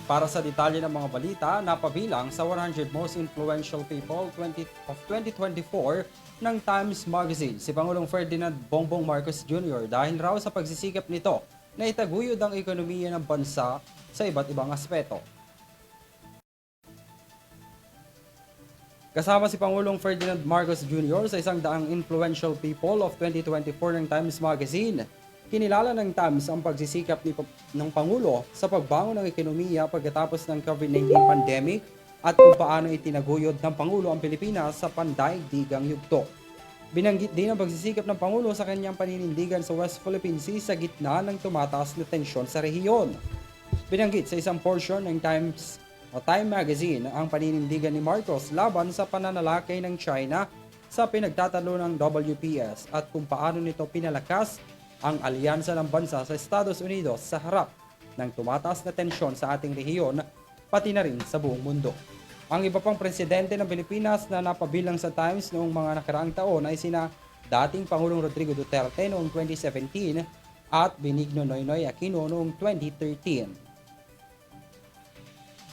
Para sa detalye ng mga balita, napabilang sa 100 Most Influential People 2024 ng Times Magazine si Pangulong Ferdinand Bongbong Marcos Jr. dahil raw sa pagsisikap nito na itaguyod ang ekonomiya ng bansa sa iba't ibang aspeto. Kasama si Pangulong Ferdinand Marcos Jr. sa 100 Influential People of 2024 ng Times Magazine. Kinilala ng Times ang pagsisikap ng Pangulo sa pagbangon ng ekonomiya pagkatapos ng COVID-19 pandemic at kung paano itinaguyod ng Pangulo ang Pilipinas sa pandaigdigang yugto. Binanggit din ang pagsisikap ng Pangulo sa kanyang paninindigan sa West Philippine Sea sa gitna ng tumataas na tensyon sa rehiyon. Binanggit sa isang portion ng Time Magazine ang paninindigan ni Marcos laban sa pananalakay ng China sa pinagtatalo ng WPS at kung paano nito pinalakas ang alyansa ng bansa sa Estados Unidos sa harap ng tumataas na tensyon sa ating rehiyon pati na rin sa buong mundo. Ang iba pang presidente ng Pilipinas na napabilang sa Times noong mga nakaraang taon ay sina dating Pangulong Rodrigo Duterte noong 2017 at Benigno Noynoy Aquino noong 2013.